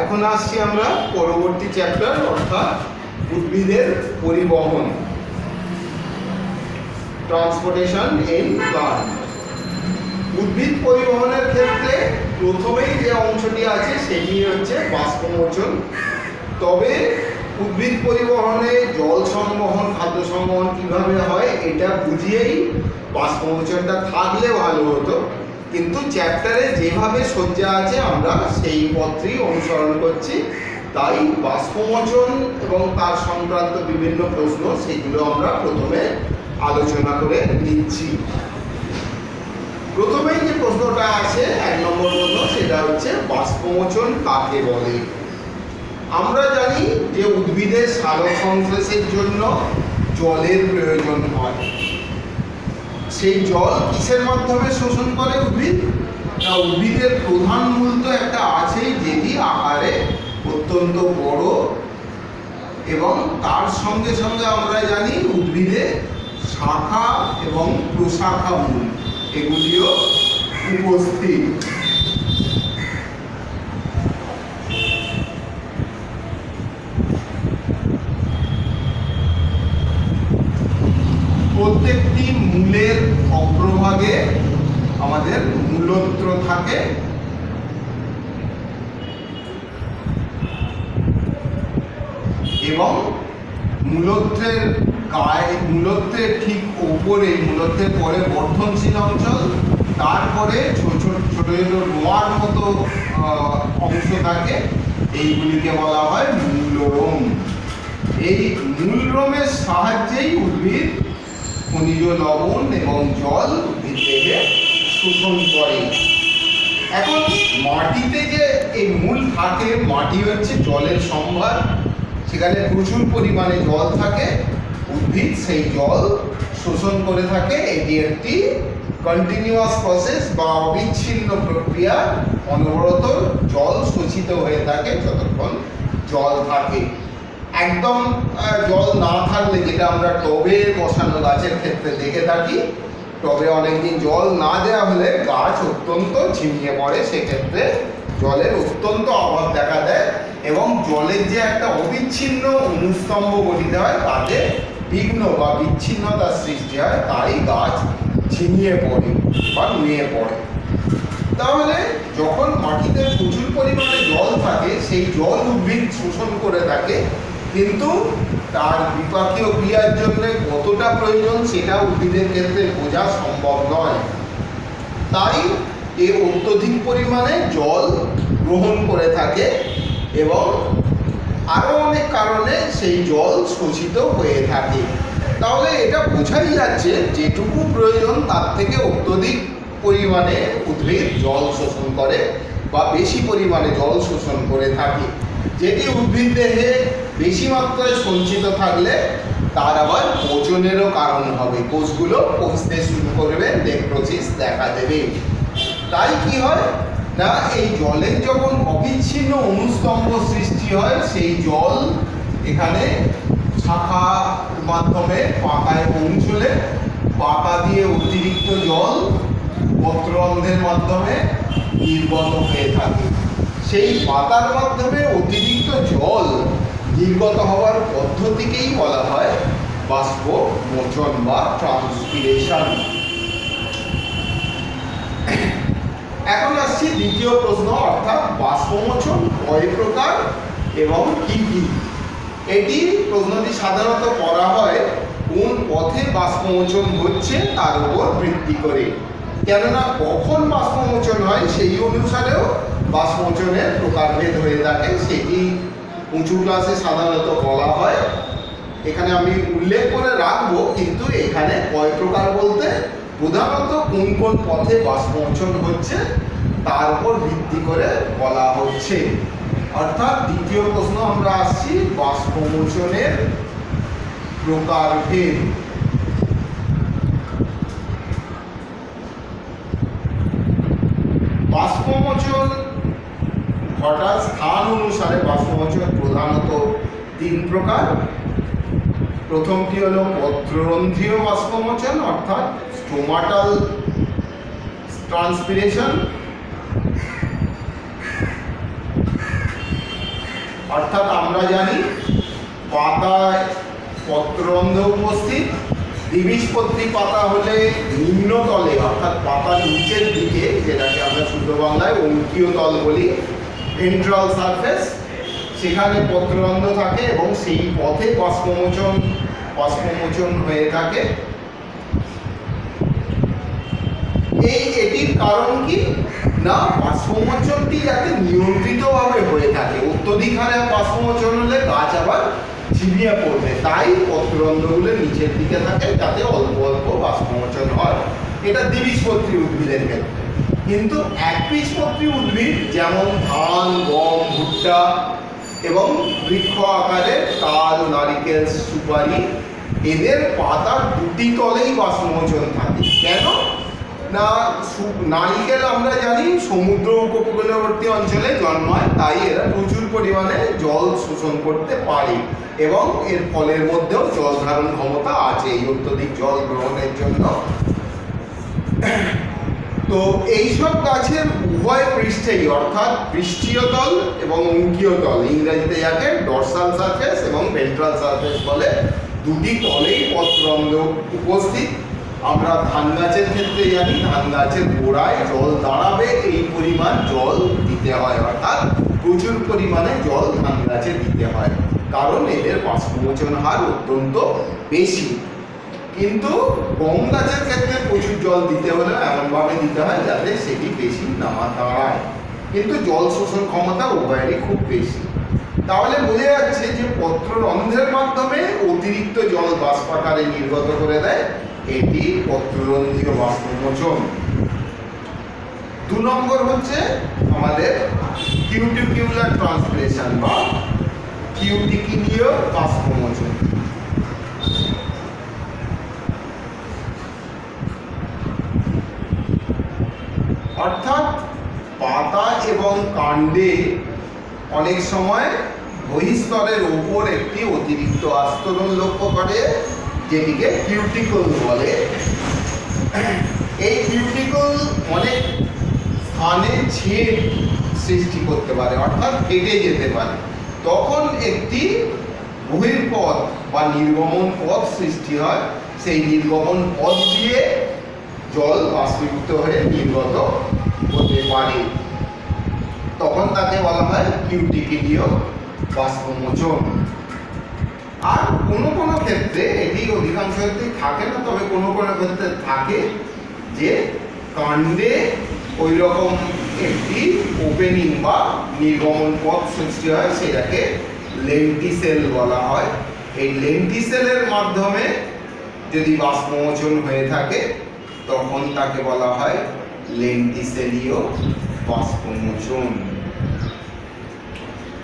এখন আসছি আমরা পরবর্তী চ্যাপ্টার, অর্থাৎ উদ্ভিদের পরিবহন, ট্রান্সপোর্টেশন ইন প্লান্ট। উদ্ভিদ পরিবহনের ক্ষেত্রে প্রথমেই যে অংশটি আছে সেটি হচ্ছে বাষ্পমোচন। তবে উদ্ভিদ পরিবহনে জল সংবহন, খাদ্য সংবহন কীভাবে হয় এটা বুঝিয়েই বাষ্পমোচনটা থাকলে ভালো হতো, কিন্তু চ্যাপ্টারে যেভাবে সজ্জা আছে আমরা সেই পথই অনুসরণ করছি। তাই বাষ্পমোচন এবং তার সংক্রান্ত বিভিন্ন প্রশ্ন সেগুলো আমরা প্রথমে আলোচনা করে নিচ্ছি। প্রথমেই যে প্রশ্নটা আছে 1 নম্বর প্রশ্ন, সেটা হচ্ছে বাষ্পমোচন কাকে বলে। আমরা জানি যে উদ্ভিদের সালোক সংশ্লেষের জন্য জলের প্রয়োজন হয়। সেই জল কিসের মাধ্যমে শোষণ করে উদ্ভিদ? না, উদ্ভিদের প্রধান মূল তো একটা আছেই, যেটি আকারে অত্যন্ত বড়, এবং তার সঙ্গে সঙ্গে আমরা জানি উদ্ভিদে শাখা এবং প্রশাখা মূল এগুলিও উপস্থিত। প্রত্যেকটি মূলের অগ্রভাগে আমাদের মূলত্র থাকে, এবং মূলত্রের মূলত্রের ঠিক ওপরে, মূলত্রের পরে বর্ধনশীল অঞ্চল, তারপরে ছোট ছোট রোয়ার মতো অংশ থাকে, এইগুলিকে বলা হয় মূলরোম। এই মূলরোমের সাহায্যেই উদ্ভিদ খনিজ লবণ এবং জল উদ্ভিদ দেহে শোষণ করে। এখন মাটিতে যে এই মূল থাকে, মাটি হচ্ছে জলের সম্ভার, সেখানে প্রচুর পরিমাণে জল থাকে, উদ্ভিদ সেই জল শোষণ করে থাকে। এটি একটি কন্টিনিউয়াস প্রসেস বা অবিচ্ছিন্ন প্রক্রিয়া, অনবরত জল শোষিত হয়ে থাকে যতক্ষণ জল থাকে। একদম জল না থাকলে, যেটা আমরা টবে বসানো গাছের ক্ষেত্রে দেখে থাকি, টবে অনেকদিন জল না দেওয়া হলে গাছ অত্যন্ত ঝিমিয়ে পড়ে, সেক্ষেত্রে জলের অত্যন্ত অভাব দেখা দেয়, এবং জলের যে একটা অবিচ্ছিন্ন অনুস্তম্ভ গঠিত হয় তাতে বিঘ্ন বা বিচ্ছিন্নতার সৃষ্টি হয়, তাই গাছ ঝিমিয়ে পড়ে বা নুয়ে পড়ে। তাহলে যখন মাটিতে প্রচুর পরিমাণে জল থাকে, সেই জল উদ্ভিদ শোষণ করে থাকে, কিন্তু তার বিপাকীয় ক্রিয়ার জন্য কতটা প্রয়োজন সেটা উদ্ভিদের ক্ষেত্রে বোঝা সম্ভব নয়। তাই এ অত্যধিক পরিমাণে জল গ্রহণ করে থাকে, এবং আরও অনেক কারণে সেই জল শোষিত হয়ে থাকে। তাহলে এটা বোঝাই যাচ্ছে যেটুকু প্রয়োজন তার থেকে অত্যধিক পরিমাণে উদ্ভিদ জল শোষণ করে বা বেশি পরিমাণে জল শোষণ করে থাকে, যেটি উদ্ভিদ দেহে বেশি মাত্রায় সঞ্চিত থাকলে তার আবার পচনেরও কারণ হবে, কোষগুলো পচতে শুরু করবে, নেক্রোসিস দেখা দেবে। তাই কি হয় না, এই জলের যখন অবিচ্ছিন্ন অনুস্তম্ভ সৃষ্টি হয়, সেই জল এখানে শাখার মাধ্যমে পাকায় পৌঁছলে, পাকা দিয়ে অতিরিক্ত জল পত্ররন্ধ্রের মাধ্যমে নির্গত হয়ে থাকে। সেই পাতার মাধ্যমে অতিরিক্ত জল নির্গত হওয়ার পদ্ধতিকেই বলা হয় বাষ্পমোচন বা ট্রান্সপিরেশন। এখন আসছি দ্বিতীয় প্রশ্ন, অর্থাৎ বাষ্পমোচন কয় প্রকার এবং কি কি। এটি প্রশ্নটি সাধারণত করা হয় কোন পথে বাষ্পমোচন হচ্ছে তার উপর ভিত্তি করে, কেননা কখন বাষ্পমোচন হয় সেই অনুসারেও বাষ্পমোচনের প্রকারভেদ হয়ে থাকে, সেটি উঁচু ক্লাসে সাধারণত বলা হয়। এখানে আমি উল্লেখ করে রাখবো, কিন্তু এখানে কয় প্রকার বলতে প্রধানত কোন কোন পথে বাষ্পমোচন হচ্ছে তার উপর ভিত্তি করে বলা হচ্ছে। অর্থাৎ দ্বিতীয় প্রশ্ন আমরা আসছি বাষ্পমোচনের প্রকারভেদ। বাষ্পমোচন ঘটার স্থান অনুসারে বাষ্পমোচন প্রধানত 3 প্রকার। প্রথমটি হলো পত্ররন্ধ্রীয় বাষ্পমোচন, অর্থাৎ স্টোমাটাল ট্রান্সপিরেশন। অর্থাৎ আমরা জানি পাতায় পত্ররন্ধ্র উপস্থিত। দ্বিবীজপত্রী পাতা হলে নিম্নতলে অর্থাৎ পাতার নিচের দিকে, যেটাকে আমরা শুদ্ধ বাংলায় অঙ্কীয় তল বলি, ভেন্ট্রাল সারফেস, সেখানে পত্ররন্ধ্র থাকে এবং সেই পথে বাষ্পমোচন হয়ে থাকে। এটির কারণ কি না, বাষ্পমোচনটি যাতে নিয়ন্ত্রিতভাবে হয়ে থাকে। অত্যধিক হারে বাষ্পমোচন হলে গাছ আবার ঝিমিয়ে পড়বে, তাই পত্ররন্ধ্রগুলো নিচের দিকে থাকে যাতে অল্প অল্প বাষ্পমোচন হয়। এটা দ্বিবীজপত্রী উদ্ভিদের ক্ষেত্রে। কিন্তু একবীজপত্রী উদ্ভিদ যেমন ধান, গম, ভুট্টা এবং বৃক্ষ আকারে তাল, নারিকেল, সুপারি, এদের পাতার দুটি তলেই বাষ্পমোচন থাকে। কেন না, নারিকেল আমরা জানি সমুদ্র উপকূলবর্তী অঞ্চলে জন্মায়, তাই এরা প্রচুর পরিমাণে জল শোষণ করতে পারে এবং এর ফলের মধ্যেও জল ধারণ ক্ষমতা আছে এই অত্যধিক জল গ্রহণের জন্য। তো এইসব গাছের উভয় পৃষ্ঠেই অর্থাৎ পৃষ্ঠীয় তল এবং অঙ্কীয় তল, ইংরেজিতে যাকে ডরসাল সারফেস এবং ভেন্ট্রাল সারফেস বলে, দুটি তলেই পত্ররন্ধ্র উপস্থিত। আমরা ধান গাছের ক্ষেত্রে জানি ধান গাছের গোড়ায় জল দাঁড়াবে এই পরিমাণ জল দিতে হয়, অর্থাৎ প্রচুর পরিমাণে জল ধান গাছে দিতে হয়, কারণ এদের বাষ্পমোচন হার অত্যন্ত বেশি। কিন্তু গম গাছের ক্ষেত্রে প্রচুর জল দিতে হলে এমনভাবে দিতে হয় যাতে সেটি বেশি না দাঁড়ায়, কিন্তু জল শোষণ ক্ষমতা উভয়েরই খুব বেশি। তাহলে বোঝা যাচ্ছে যে পত্ররন্ধ্রের মাধ্যমে অতিরিক্ত জল বাষ্পাকারে নির্গত করে দেয়, এটি পত্ররন্ধ্রীয় বাষ্পমোচন। 2 নম্বর হচ্ছে আমাদের কিউটিকিউলার ট্রান্সপিরেশন বা কিউটিকিলীয় বাষ্পমোচন। অর্থাৎ পাতা এবং কাণ্ডে অনেক সময় বহিঃস্তরের উপর একটি অতিরিক্ত আস্তরণ লক্ষ্য করে, যেটিকে কিউটিকল বলে। এই কিউটিকল অনেক স্থানে ছেদ সৃষ্টি করতে পারে, অর্থাৎ কেটে যেতে পারে। তখন একটি বহির্পথ বা নির্গমন পথ সৃষ্টি হয়, সেই নির্গমন পথ দিয়ে জল বাষ্পীভূত হয়ে নির্গত হতে পারে, তখন তাকে বলা হয় কিউটিকিলীয় বাষ্পমোচন। আর কোনো কোনো ক্ষেত্রে এটি অধিকাংশ ক্ষেত্রেই থাকে না, তবে কোনো কোনো ক্ষেত্রে থাকে যে কাণ্ডে ওই রকম একটি ওপেনিং বা নির্গমন পথ সৃষ্টি হয়, সেটাকে লেন্টিসেল বলা হয়। এই লেন্টিসেলের মাধ্যমে যদি বাষ্পমোচন হয়ে থাকে তখন তাকে বলা হয় লেন্টিসেলীয় বাষ্পমোচন।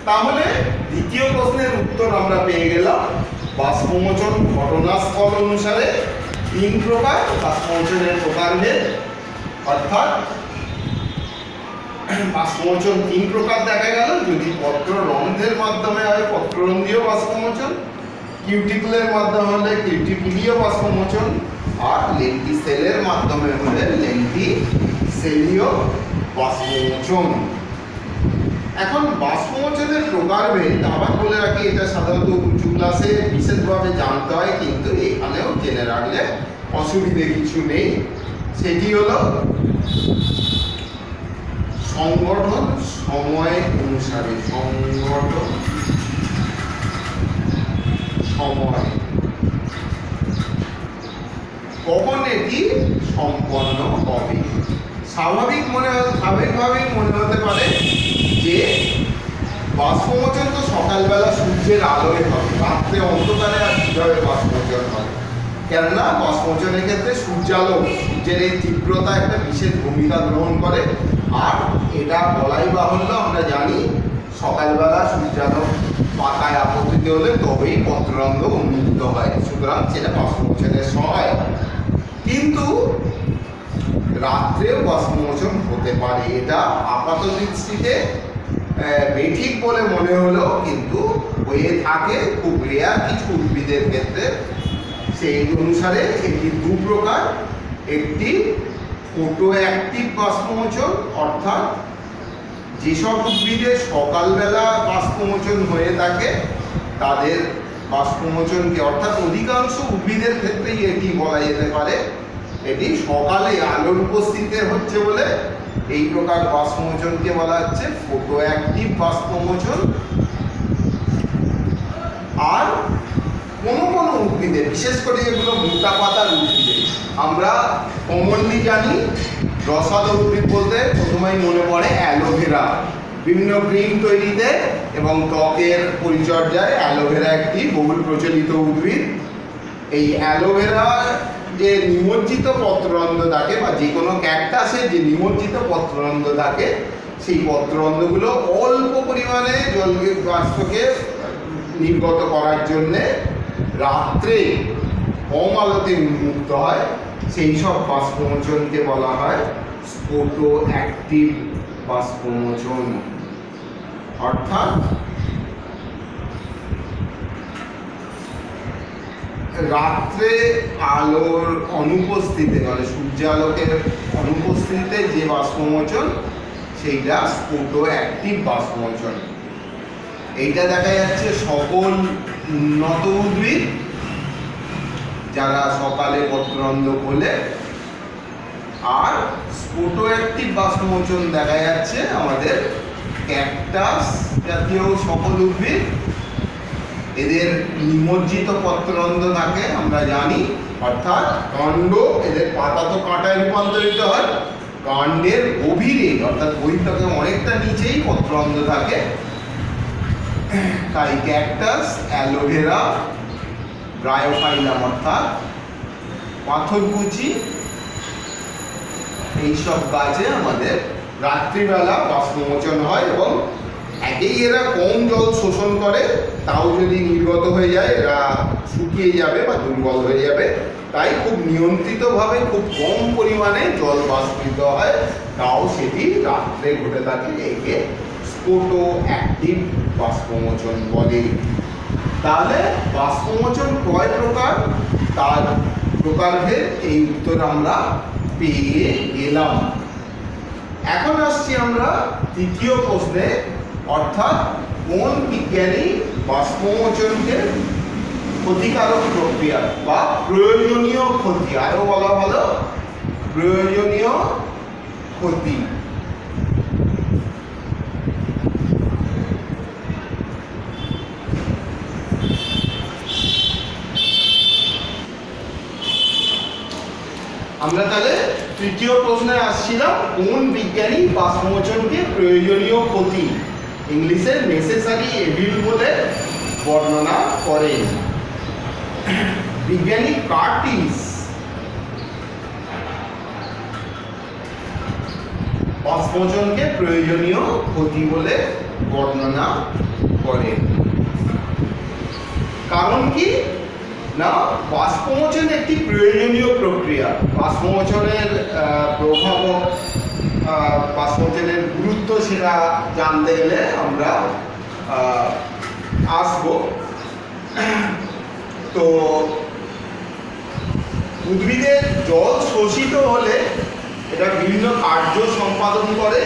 তাহলে দ্বিতীয় প্রশ্নের উত্তর আমরা পেয়ে গেলাম। বাষ্পমোচন ঘটনাস্থল অনুসারে 3 প্রকার বাষ্পমোচনের প্রকারভেদ, অর্থাৎ বাষ্পমোচন 3 প্রকার দেখা গেল। যদি পত্ররন্ধ্রের মাধ্যমে হয় পত্ররন্ধ্রীয় বাষ্পমোচন, কিউটিকলের মাধ্যমে হলে কিউটিকিলীয় বাষ্পমোচন, আর লেন্টিসেলের মাধ্যমে হলে লেন্টিসেলীয় বাষ্পমোচন। এখন বাষ্পমোচনের প্রকারভেদ আবার বলে রাখি, এটা সাধারণত উঁচু ক্লাসে বিশেষভাবে জানতে হয়, কিন্তু এখানেও জেনে রাখলে অসুবিধে কিছু নেই। সেটি হলো সংগঠন সময় অনুসারে, সংগঠন সময় কখন এটি সম্পন্ন হবে। স্বাভাবিকভাবেই মনে হতে পারে যে বাষ্পমোচন তো সকালবেলা সূর্যের আলোয় হবে, রাত্রে অন্ধকারে আর কীভাবে বাষ্পমোচন হবে? কেননা বাষ্পমোচনের ক্ষেত্রে সূর্যের এই তীব্রতা একটা বিশেষ ভূমিকা গ্রহণ করে, আর এটা বলাই বাহুল্য, আমরা জানি সকালবেলা সূর্যালো পাতায় আপত্তিত হলে তবেই পত্ররন্ধ্র উন্মুক্ত হয়, সুতরাং সেটা বাষ্পমোচনের সহায়ক। কিন্তু রাত্রেও বাষ্পমোচন হতে পারে, এটা আপাত দৃষ্টিতে বেঠিক বলে মনে হলেও কিন্তু হয়ে থাকে খুব রেয়ার কিছু উদ্ভিদের ক্ষেত্রে। সেই অনুসারে এটি 2 প্রকার। একটি ফটো অ্যাক্টিভ বাষ্পমোচন, অর্থাৎ যেসব উদ্ভিদে সকালবেলা বাষ্প বাষ্পমোচন হয়ে থাকে তাদের বাষ্পমোচনকে, অর্থাৎ অধিকাংশ উদ্ভিদের ক্ষেত্রেই এটি বলা যেতে পারে এটি সকালে আলোর উপস্থিতিতে হচ্ছে বলে এই প্রকার বাষ্পমোচনকে বলা হচ্ছে ফটো অ্যাক্টিভ বাষ্পমোচন। আর কোনো উদ্ভিদে, বিশেষ করে যেগুলো মোটা পাতার উদ্ভিদে, আমরা কমনলি জানি রসালো উদ্ভিদ বলতে প্রথমেই মনে পড়ে অ্যালোভেরা। বিভিন্ন ক্রিম তৈরিতে এবং ত্বকের পরিচর্যায় অ্যালোভেরা একটি বহুল প্রচলিত উদ্ভিদ। এই অ্যালোভেরা যে নিমজ্জিত পত্ররন্ধ্র থাকে বা যে কোনো ক্যাকটাসের যে নিমজ্জিত পত্ররন্ধ্র থাকে, সেই পত্ররন্ধ্রগুলো অল্প পরিমাণে বাষ্পকে নির্গত করার জন্যে রাত্রে কম আলোতে উন্মুক্ত হয়। সেই সব বাষ্পমোচনকে বলা হয় ফটো অ্যাক্টিভ বাষ্পমোচন। অর্থাৎ রাত্রে আলোর অনুপস্থিতিতে, মানে সূর্যালোকের অনুপস্থিতিতে যে বাষ্পমোচন, সেইটা ফটো অ্যাক্টিভ বাষ্পমোচন। এইটা দেখা যাচ্ছে সকল উন্নত উদ্ভিদ যারা সকালে পত্ররন্ধ্র খোলে। আর ফটো অ্যাক্টিভ বাষ্পমোচন দেখা যাচ্ছে আমাদের ক্যাকটাস জাতীয় সকল উদ্ভিদ। এদের নিমজ্জিত পত্ররন্ধ্র থাকে আমরা জানি, অর্থাৎ কাণ্ড, এদের পাতা তো কাঁটায় রূপান্তরিত হয়, কাণ্ডের গভীরে অর্থাৎ বহিঃত্বকে অনেকটা নিচেই পত্ররন্ধ্র থাকে। তাই ক্যাকটাস, অ্যালোভেরা, ব্রায়োফাইলাম অর্থাৎ পাথরকুচি, এইসব গাছে আমাদের রাত্রিবেলা বাষ্পমোচন হয় এবং একেই এরা কম জল শোষণ করে, তাও যদি নির্গত হয়ে যায় এরা শুকিয়ে যাবে বা দুর্বল হয়ে যাবে। তাই খুব নিয়ন্ত্রিতভাবে খুব কম পরিমাণে জল বাষ্পিত হয়, তাও সেটি রাত্রে ঘটে থাকে। একে ফটো অ্যাক্টিভ বাষ্পমোচন বলে। তাহলে বাষ্পমোচন কয় প্রকার, তার প্রকারভেদ এই উত্তর আমরা পেয়ে গেলাম। এখন আসছি আমরা তৃতীয় প্রশ্নে, অর্থাৎ কোন বিজ্ঞানী বাষ্পমোচনকে ক্ষতিকারক প্রক্রিয়া বা প্রয়োজনীয় ক্ষতি, আরো বলা ভালো প্রয়োজনীয় ক্ষতি, আমরা তাহলে তৃতীয় প্রশ্নে আসছিলাম, কোন বিজ্ঞানী বাষ্পমোচনকে প্রয়োজনীয় ক্ষতি, ইংলিশে নেসেসারি এভিল বলে বর্ণনা করেন? বিজ্ঞানী কার্টিস বাষ্পমোচনকে প্রয়োজনীয় ক্ষতি বলে বর্ণনা করেন। কারণ কি না, বাষ্পমোচন একটি প্রয়োজনীয় প্রক্রিয়া। বাষ্পমোচনের প্রভাব, বাষ্পমোচনের গুরুত্ব সেটা জানতে গেলে আমরা আসবো। তো উদ্ভিদের জল শোষিত হলে এটা বিভিন্ন কার্য সম্পাদন করে,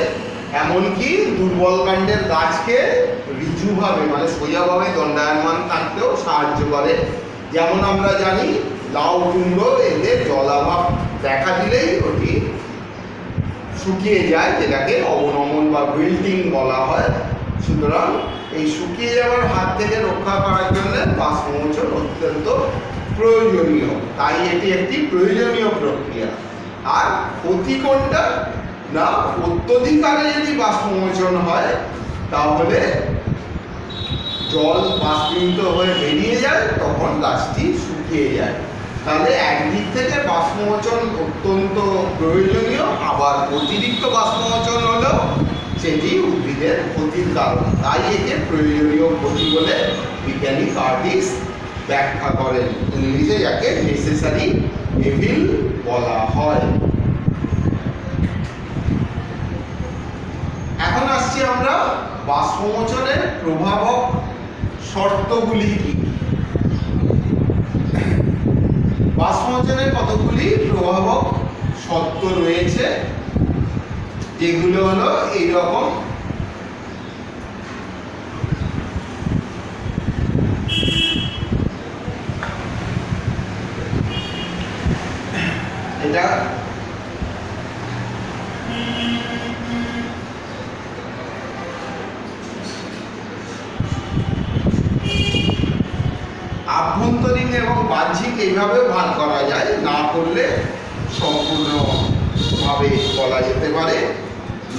এমনকি দুর্বল কাণ্ডের গাছকে ঋজুভাবে মানে সোজাভাবে দণ্ডায়মান থাকতেও সাহায্য করে। যেমন আমরা জানি লাউ কুমড়ো, এদের জলাভাব দেখা দিলেই ওটি শুকিয়ে যায়, যেটাকে অবনমন বা উইল্টিং বলা হয়। সুতরাং এই শুকিয়ে যাওয়ার হাত থেকে রক্ষা করার জন্য বাষ্পমোচন অত্যন্ত প্রয়োজনীয়, তাই এটি একটি প্রয়োজনীয় প্রক্রিয়া। আর ক্ষতি কোনটা না, অত্যধিকারে যদি বাষ্পমোচন হয় তাহলে জল বাষ্পীভূত হয়ে বেরিয়ে যায়, তখন গাছটি শুকিয়ে যায়। তাহলে একদিক থেকে বাষ্পমোচন অত্যন্ত প্রয়োজনীয়, আবার অতিরিক্ত বাষ্পমোচন হলেও সেটি উদ্ভিদের ক্ষতির কারণ, তাই একে প্রয়োজনীয় ক্ষতি বলে বিজ্ঞানী কার্টিস ব্যাখ্যা করেন। ইংলিশে যাকে নেসেসারি এভিল বলা হয়। এখন আসছি আমরা বাষ্পমোচনের প্রভাবক শর্তগুলি কি। বাষ্পমোচনের কতগুলি প্রভাবক শর্ত রয়েছে, যেগুলো হলো এইরকম। এবং বাহ্যিক এইভাবেও ভাগ করা যায়, না করলে সম্পূর্ণভাবে বলা যেতে পারে।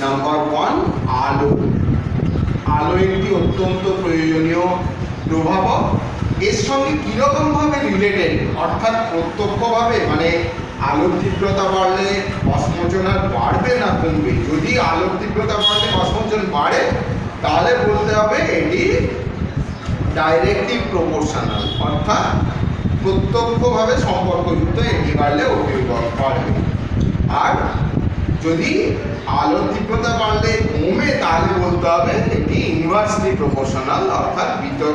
নাম্বার 1, আলো। আলো একটি অত্যন্ত প্রয়োজনীয় প্রভাবক। এর সঙ্গে কীরকমভাবে রিলেটেড, অর্থাৎ প্রত্যক্ষভাবে, মানে আলোর তীব্রতা বাড়লে বাষ্পমোচন আর বাড়বে না কমবে? যদি আলোর তীব্রতা বাড়লে বাষ্পমোচন বাড়ে, তাহলে বলতে হবে এটি ডাইরেক্টলি প্রপোর্শনাল, অর্থাৎ প্রত্যক্ষভাবে সম্পর্কযুক্ত, এটি বাড়লে ওটি বাড়বে। আর যদি আলোর তীব্রতা বাড়লে কমে, তাহলে বলতে হবে এটি ইনভার্সলি প্রপোর্শনাল, অর্থাৎ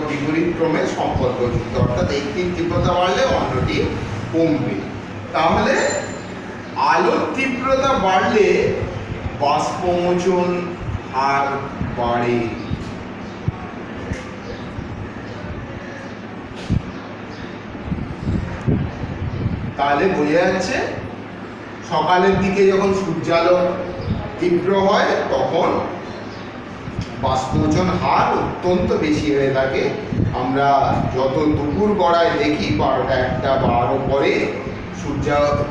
বিপরীত ক্রমে সম্পর্কযুক্ত, অর্থাৎ একটির তীব্রতা বাড়লে অন্যটি কমবে। তাহলে আলোর তীব্রতা বাড়লে বাষ্পমোচন হার বাড়ে। তাহলে বোঝা যাচ্ছে সকালের দিকে যখন সূর্যালোক তীব্র হয় তখন বাষ্পমোচন হার অত্যন্ত বেশি হয়ে থাকে। আমরা যত দুপুর গড়ায় দেখি 12টা 1টা বা আরও পরে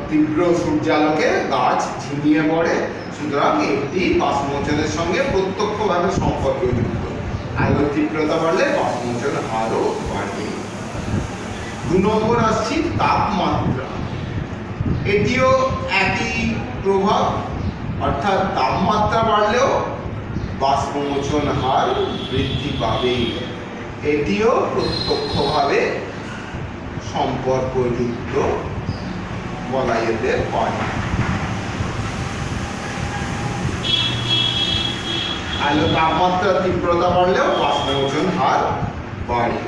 তীব্র সূর্যালোকে গাছ ঝিমিয়ে পড়ে। সুতরাং এটি বাষ্পমোচনের সঙ্গে প্রত্যক্ষভাবে সম্পর্কযুক্ত। আলোর তীব্রতা বাড়লে বাষ্পমোচন হারও বাড়বে। 2 নম্বর আসছি তাপমাত্রা। এটিও একই প্রভাব, অর্থাৎ তাপমাত্রা বাড়লেও বাষ্পমোচন হার বৃদ্ধি পাবে। এটিও প্রত্যক্ষভাবে সম্পর্কযুক্ত বলা যেতে পারে। আলো তাপমাত্রার তীব্রতা বাড়লেও বাষ্পমোচন হার বাড়ে।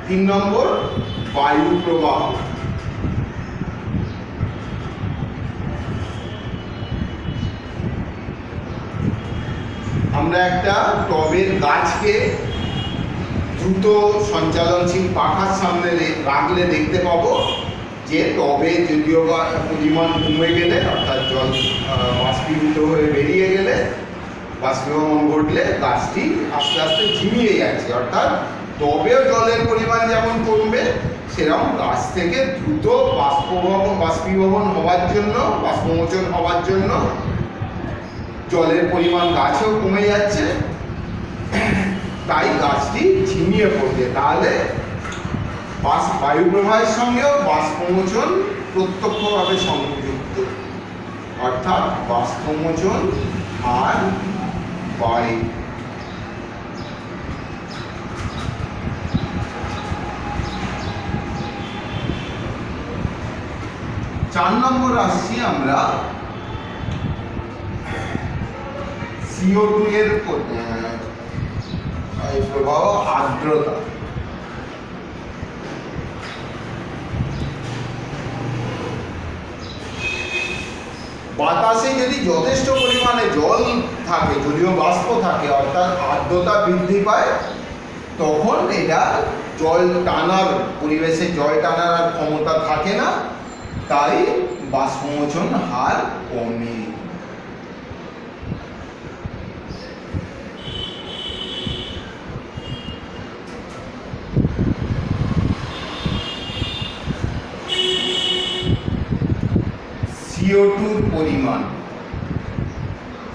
3 নম্বর, বায়ু প্রবাহ। আমরা একটা টবের গাছকে দ্রুত সঞ্চালনশীল পাখার সামনে রাখলে দেখতে পাবো যে টবে যদিও বা পরিমাণ কমে গেলে, অর্থাৎ জল বাষ্পীভূত হয়ে বেরিয়ে গেলে, বাষ্পীভবন ঘটলে গাছটি আস্তে আস্তে ঝিমিয়ে যাচ্ছে। অর্থাৎ টবেও জলের পরিমাণ যেমন কমবে, সেরকম গাছ থেকে দ্রুত বাষ্পীভবন হওয়ার জন্য, বাষ্পমোচন হওয়ার জন্য জলের পরিমাণ গাছেও কমে যাচ্ছে, তাই গাছটি ঝিমিয়ে পড়বে। তাহলে বায়ু প্রবাহের সঙ্গেও বাষ্পমোচন প্রত্যক্ষভাবে সংযুক্ত, অর্থাৎ বাষ্পমোচন হার বাড়ে। চার নম্বর আসছি আমরা CO2 এর প্রভাব, আর্দ্রতা। বাতাসে যদি যথেষ্ট পরিমাণে জল থাকে, যদিও বাষ্প থাকে, অর্থাৎ আর্দ্রতা বৃদ্ধি পায়, তখন এটা জল টানার, পরিবেশে জল টানার আর ক্ষমতা থাকে না, তাই বাষ্পমোচন হার কমে। CO2 পরিমাণ,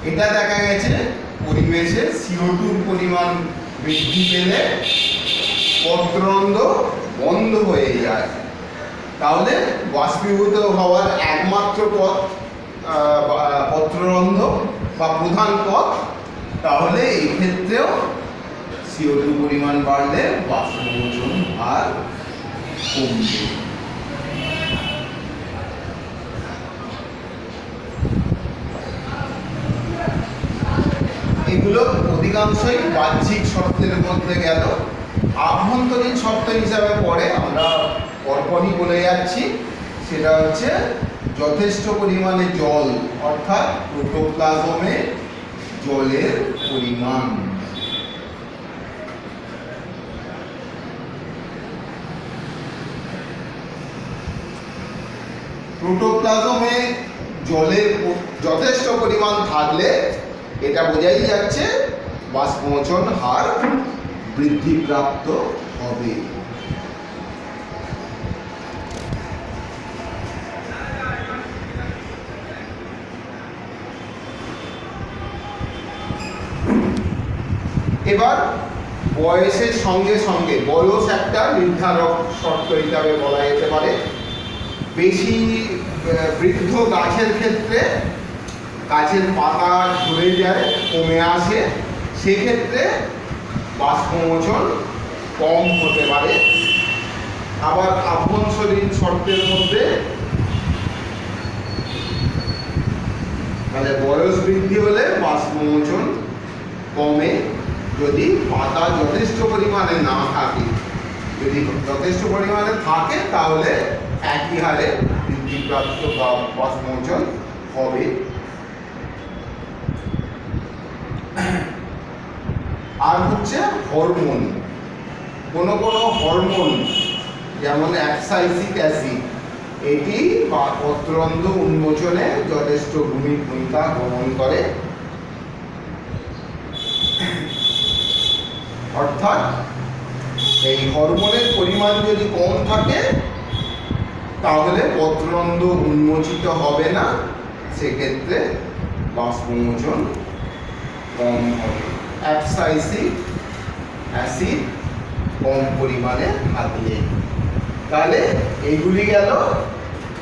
এটা দেখা গেছে পরিবেশে CO2 পরিমাণ বৃদ্ধি পেলে পত্ররন্ধ্র বন্ধ হয়ে যায়। তাহলে বাষ্পীভূত হওয়ার একমাত্র পথ পত্ররন্ধ্র বা প্রধান পথ, তাহলে এই ক্ষেত্রেও CO2 পরিমাণ বাড়লে বাষ্পমোচন হার কমবে। এগুলো অধিকাংশই বাহ্যিক শর্তের মধ্যে গেল। আভ্যন্তরীণ শর্ত হিসাবে পরে আমরা পরপরই বলে যাচ্ছি, সেটা হচ্ছে যথেষ্ট পরিমাণে জল, অর্থাৎ প্রোটোপ্লাজমে জলের পরিমাণ। প্রোটোপ্লাজমে জলের যথেষ্ট পরিমাণ থাকলে এটা বোঝাই যাচ্ছে বাষ্পমোচন হার বৃদ্ধিপ্রাপ্ত হবে। এবার বয়সের সঙ্গে সঙ্গে বয়স একটা নির্ধারক শর্ত হিসাবে বলা যেতে পারে। বেশি বৃদ্ধ গাছের ক্ষেত্রে গাছের পাতা ঝরে যায়, কমে আসে, সেক্ষেত্রে বাষ্পমোচন কম হতে পারে। আবার আভ্যন্তরীণ শর্তের মধ্যে তাহলে বয়স বৃদ্ধি হলে বাষ্পমোচন কমে, যদি পাতা যথেষ্ট পরিমাণে না থাকে। যদি যথেষ্ট পরিমাণে থাকে তাহলে একই হারে বৃদ্ধিপ্রাপ্ত বা বাষ্পমোচন হবে। আর হচ্ছে হরমোন, কোনো হরমোন যেমন অ্যাবসাইসিক অ্যাসিড, এটি পত্ররন্ধ্র উন্মোচনে যথেষ্ট ভূমিকা গ্রহণ করে। অর্থাৎ এই হরমোনের পরিমাণ যদি কম থাকে তাহলে পত্ররন্ধ্র উন্মোচিত হবে না, সেক্ষেত্রে বাষ্পমোচন কম হবে। অ্যাবসাইসিক অ্যাসিড কম পরিমাণে থাকলে। তাহলে এইগুলি গেল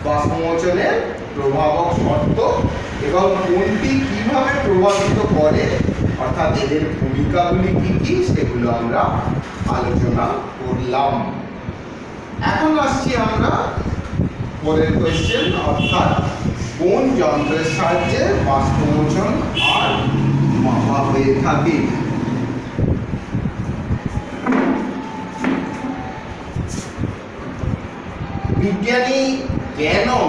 বাষ্পমোচনের প্রভাবক শর্ত, এবং কোনটি কিভাবে প্রভাবিত করে অর্থাৎ এদের ভূমিকাগুলি কি কি সেগুলো আমরা আলোচনা করলাম। এখন আসছি আমরা পরের কোয়েশ্চেন, অর্থাৎ কোন যন্ত্রের সাহায্যে বাষ্পমোচন আর মাপা হয়ে থাকে। বিজ্ঞানী গ্যানং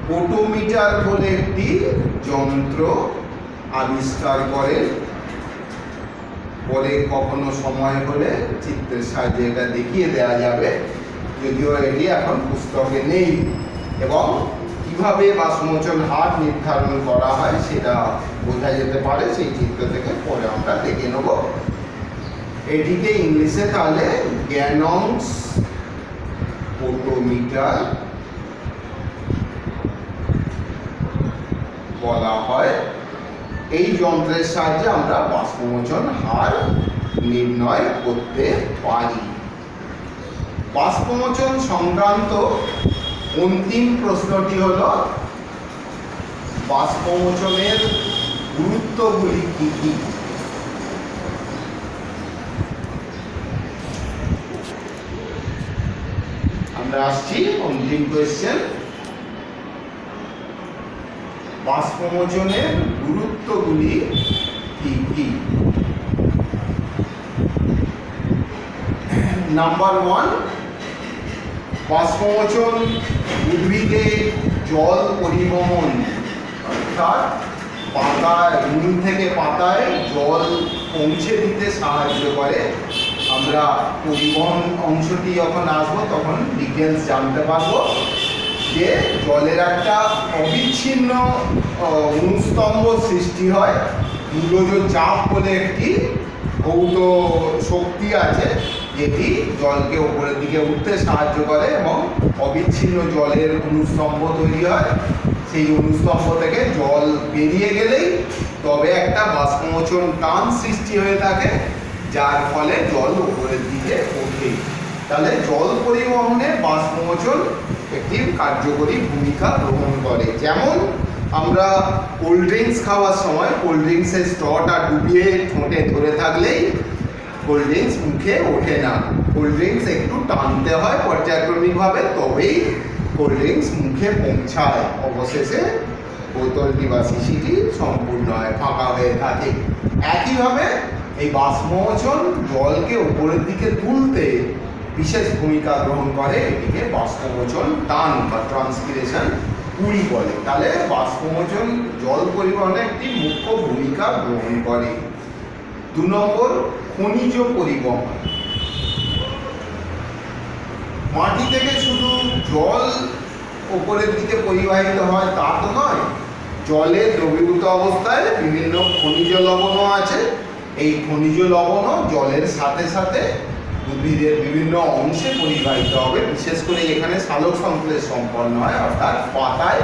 ফটোমিটার বলে একটি যন্ত্র আবিষ্কার করেন। পরে কখনো সময় হলে চিত্রের সাহায্যে এটা দেখিয়ে দেওয়া যাবে, যদিও এটি এখন পুস্তকে নেই। এবং কিভাবে বাষ্পমোচন হার নির্ধারণ করা হয় সেটা বোঝা যেতে পারে সেই চিত্র থেকে, পরে আমরা দেখে নেব। এটিকে ইংলিশে তাহলে গ্যানংস ফটোমিটার বলা হয়। এই যন্ত্রের সাহায্যে আমরা বাষ্পমোচন হার নির্ণয় করতে পারি। বাষ্পমোচন সংক্রান্ত অন্তিম প্রশ্নটি হল, বাষ্পমোচনের গুরুত্বগুলি কি কি? আমরা আসছি অন্তিম কোয়েশ্চেন, বাষ্পমোচনের গুরুত্বগুলি কি কি? নাম্বার 1, বাষ্পমোচন উদ্ভিদে জল পরিবহন, অর্থাৎ পাতায় মূল থেকে পাতায় জল পৌঁছে দিতে সাহায্য করে। আমরা পরিবহন অংশটি যখন আসবো তখন ডিটেলস জানতে পারবো যে জলের একটা অবিচ্ছিন্ন অনুস্তম্ভ সৃষ্টি হয়। মূলজ চাপ বলে একটি ভৌত শক্তি আছে যেটি জলকে উপরের দিকে উঠতে সাহায্য করে এবং অবিচ্ছিন্ন জলের অনুস্তম্ভ তৈরি হয়। সেই অনুস্তম্ভ থেকে জল বেরিয়ে গেলেই তবে একটা বাষ্পমোচন টান সৃষ্টি হয়ে থাকে, যার ফলে জল উপরের দিকে ওঠে। তাহলে জল পরিবহনে বাষ্পমোচন একটি কার্যকরী ভূমিকা গ্রহণ করে। যেমন আমরা কোল্ড ড্রিঙ্কস খাওয়ার সময় কোল্ড ড্রিঙ্কসের স্ট্রটা ডুবিয়ে ঠোঁটে ধরে থাকলেই কোল্ড ড্রিঙ্কস মুখে ওঠে না। কোল্ড ড্রিঙ্কস একটু টানতে হয় পর্যায়ক্রমিকভাবে, তবেই কোল্ড ড্রিঙ্কস মুখে পৌঁছায়। অবশেষে বোতলটি বা শিশিটি সম্পূর্ণ হয়, ফাঁকা হয়ে থাকে। একইভাবে এই বাষ্পমোচন জলকে উপরের দিকে তুলতে বিশেষ ভূমিকা গ্রহণ করে। এটিকে বাষ্পমোচন টান বা ট্রান্সপিরেশন পুরি বলে। তাহলে বাষ্পমোচন জল পরিবহনে একটি মুখ্য ভূমিকা গ্রহণ করে। 2 নম্বর, খনিজ পরিবহন। মাটি থেকে শুধু জল উপরের দিকে পরিবাহিত হয় তা তো নয়, জলে দ্রবীভূত অবস্থায় বিভিন্ন খনিজ লবণও আছে। এই খনিজ লবণও জলের সাথে সাথে উদ্ভিদের বিভিন্ন অংশে পরিবাহিত হবে, বিশেষ করে এখানে সালোক সংশ্লেষ সম্পন্ন হয়, অর্থাৎ পাতায়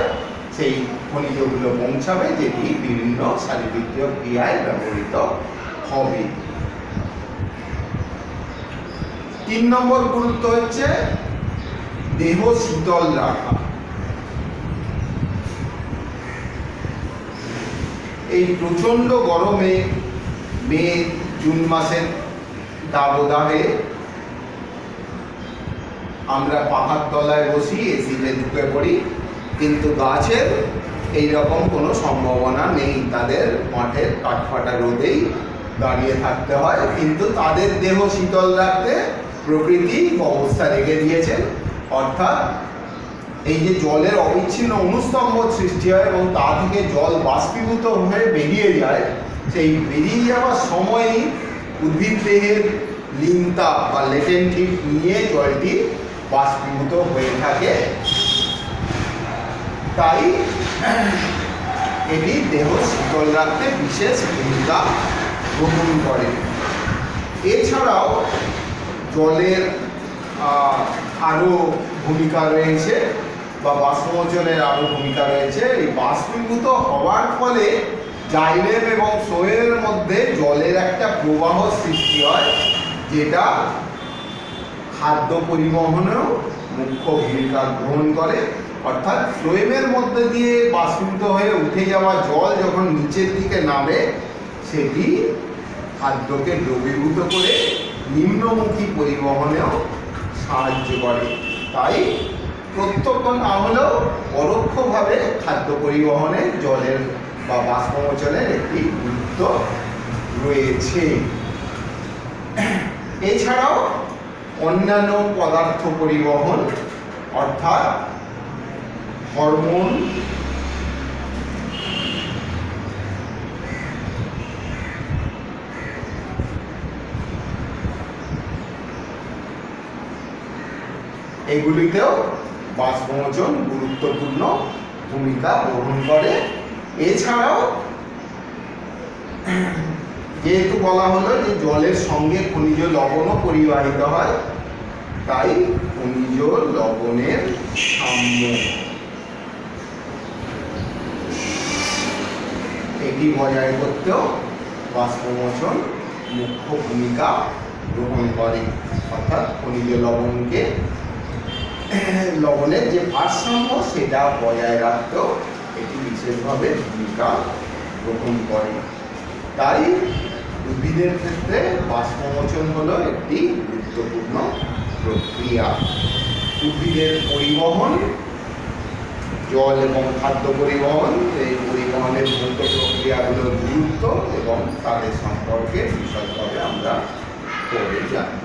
সেই খনিজগুলো পৌঁছাবে, যেটি বিভিন্ন শারীরবৃত্তীয় ক্রিয়ায় ব্যবহৃত হবে। 3 নম্বর গুরুত্ব হচ্ছে দেহ শীতল রাখা। এই প্রচণ্ড গরমে মে জুন মাসের দাবদাহে আমরা পাখার তলায় বসি, এসিতে ঢুকে পড়ি, কিন্তু গাছের এই রকম কোনো সম্ভাবনা নেই, তাদের মাঠের কাঠফাটা রোদেই দাঁড়িয়ে থাকতে হয়, কিন্তু তাদের দেহ শীতল রাখতে প্রকৃতি ব্যবস্থা রেখে দিয়েছেন। অর্থাৎ এই যে জলের অবিচ্ছিন্ন অনুস্তম্ভ সৃষ্টি হয় এবং তা থেকে জল বাষ্পীভূত হয়ে বেরিয়ে যায়, সেই বেরিয়ে যাওয়ার সময়ই উদ্ভিদ দেহের লিনতাপ বা লেটেন্ট হিট নিয়ে জলটি বাষ্পীভূত হয়ে থাকে, তাই এটি দেহ শীতল রাখতে বিশেষ ভূমিকা গ্রহণ করে। এছাড়াও জলের আরও ভূমিকা রয়েছে বা বাষ্পমোচনের আরও ভূমিকা রয়েছে। এই বাষ্পীভূত হওয়ার ফলে জাইলেম এবং ফ্লোয়েমের মধ্যে জলের একটা প্রবাহ সৃষ্টি হয়, যেটা খাদ্য পরিবহনেও মুখ্য ভূমিকা গ্রহণ করে। অর্থাৎ ফ্লোয়েমের মধ্যে দিয়ে বাষ্পীভূত হয়ে উঠে যাওয়া জল যখন নিচের দিকে নামে, সেটি খাদ্যকে দ্রবীভূত করে নিম্নমুখী পরিবহনেও সাহায্য করে। তাই প্রত্যক্ষ না হলেও পরোক্ষভাবে খাদ্য পরিবহনে জলের বা বাষ্পমোচনের একটি গুরুত্ব রয়েছে। এছাড়াও অন্যান্য পদার্থ পরিবহন, অর্থাৎ হরমোন, এগুলিতেও বাষ্পমোচন গুরুত্বপূর্ণ ভূমিকা গ্রহণ করে। এছাড়াও যেহেতু বলা হলো যে জলের সঙ্গে খনিজ লবণও পরিবাহিত হয়, তাই খনিজ লবণের সাম্য এটি বজায় করতেও বাষ্পমোচন মুখ্য ভূমিকা গ্রহণ করে। অর্থাৎ খনিজ লবণের যে ভারসাম্য সেটা বজায় রাখতেও এটি বিশেষভাবে ভূমিকা গ্রহণ করে। তাই উদ্ভিদের ক্ষেত্রে বাষ্পমোচন হলো একটি গুরুত্বপূর্ণ প্রক্রিয়া। উদ্ভিদের পরিবহন, জল এবং খাদ্য পরিবহন, এই পরিবহনের ভৌত প্রক্রিয়াগুলোর গুরুত্ব এবং তাদের সম্পর্কে বিশদভাবে আমরা পড়ে জানি।